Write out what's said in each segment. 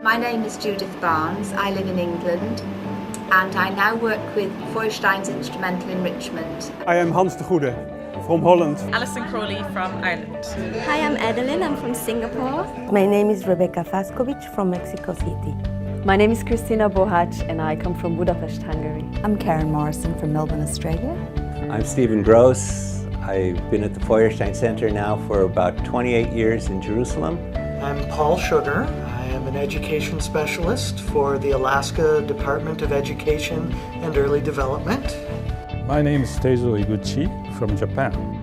My name is Judith Barnes. I live in England and I now work with Feuerstein International Enrichment. I am Hans de Goede from Holland. Alison Crawley from Ireland. Hi, I'm Adeline. I'm from Singapore. My name is Rebecca Faskovic from Mexico City. My name is Christina Bohac and I come from Budapest, Hungary. I'm Karen Morrison from Melbourne, Australia. I'm Stephen Gross. I've been at the Feuerstein Center now for about 28 years in Jerusalem. I'm Paul Sugar. I am an education specialist for the Alaska Department of Education and Early Development. My name is Teizo Iguchi from Japan.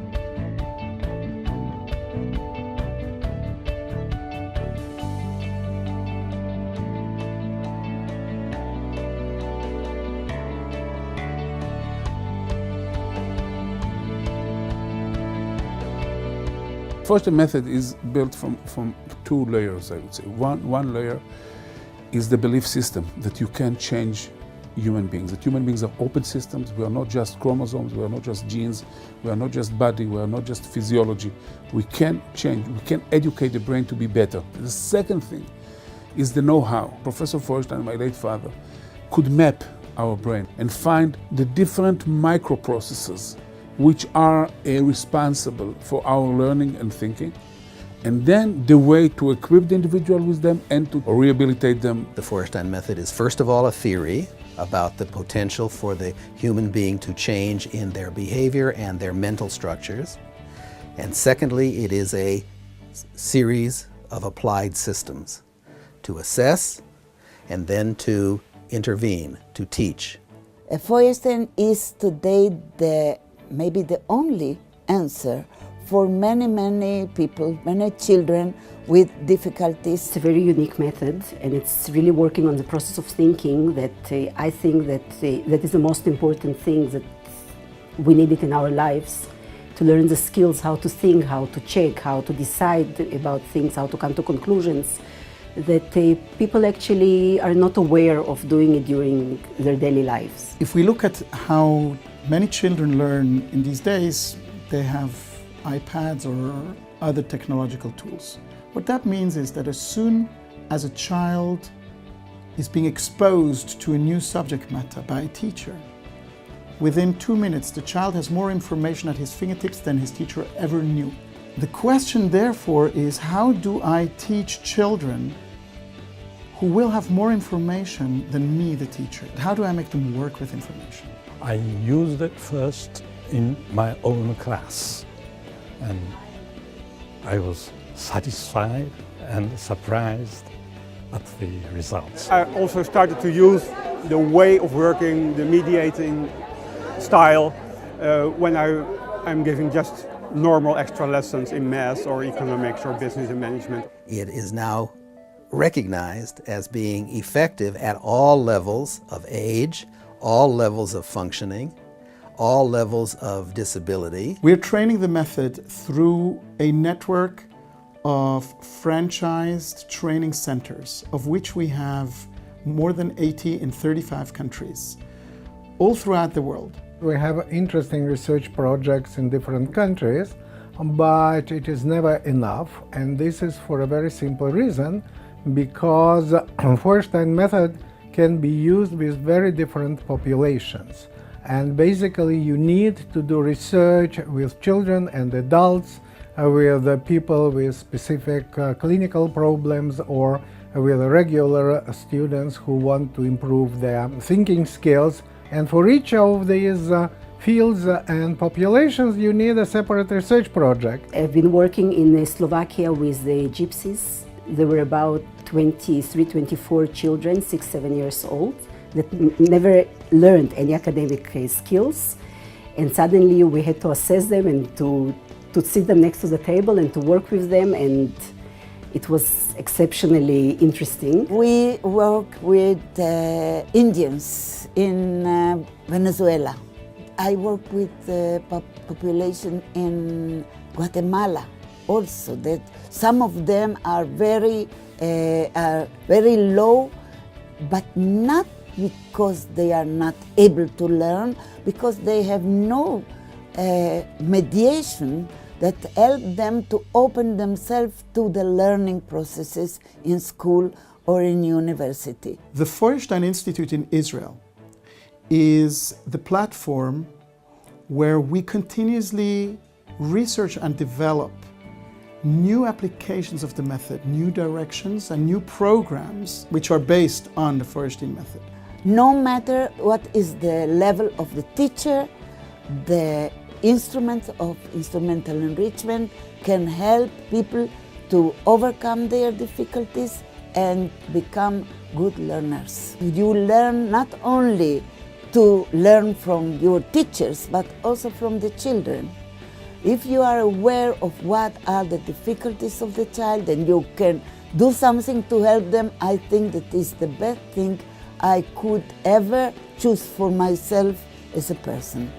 Feuerstein method is built from two layers, I would say. One layer is the belief system that you can change human beings, that human beings are open systems. We are not just chromosomes, we are not just genes, we are not just body, we are not just physiology. We can change, we can educate the brain to be better. The second thing is the know-how. Professor Feuerstein, my late father, could map our brain and find the different microprocesses which are responsible for our learning and thinking, and then the way to equip the individual with them and to rehabilitate them. The Feuerstein method is first of all a theory about the potential for the human being to change in their behavior and their mental structures. And secondly, it is a series of applied systems to assess and then to intervene, to teach. Feuerstein is today maybe the only answer for many people, many children with difficulties. It's a very unique method and it's really working on the process of thinking that I think that is the most important thing that we need it in our lives, to learn the skills, how to think, how to check, how to decide about things, how to come to conclusions that people actually are not aware of doing it during their daily lives. If we look at how many children learn in these days, they have iPads or other technological tools. What that means is that as soon as a child is being exposed to a new subject matter by a teacher, within 2 minutes the child has more information at his fingertips than his teacher ever knew. The question therefore is, how do I teach children who will have more information than me, the teacher? How do I make them work with information? I used it first in my own class and I was satisfied and surprised at the results. I also started to use the way of working, the mediating style, when I'm giving just normal extra lessons in math or economics or business and management. It is now recognized as being effective at all levels of age, all levels of functioning, all levels of disability. We're training the method through a network of franchised training centers, of which we have more than 80 in 35 countries, all throughout the world. We have interesting research projects in different countries, but it is never enough, and this is for a very simple reason, because Feuerstein method can be used with very different populations. And basically you need to do research with children and adults, with people with specific clinical problems, or with regular students who want to improve their thinking skills. And for each of these fields and populations you need a separate research project. I've been working in Slovakia with the gypsies. There were about 23, 24 children, 6, 7 years old, that never learned any academic skills, and suddenly we had to assess them and to sit them next to the table and to work with them, and it was exceptionally interesting. We work with Indians in Venezuela. I work with the population in Guatemala also, that some of them are very low, but not because they are not able to learn, because they have no mediation that help them to open themselves to the learning processes in school or in university. The Feuerstein Institute in Israel is the platform where we continuously research and develop new applications of the method, new directions and new programs which are based on the Feuerstein method. No matter what is the level of the teacher, the instruments of instrumental enrichment can help people to overcome their difficulties and become good learners. You learn not only to learn from your teachers, but also from the children. If you are aware of what are the difficulties of the child and you can do something to help them, I think that is the best thing I could ever choose for myself as a person.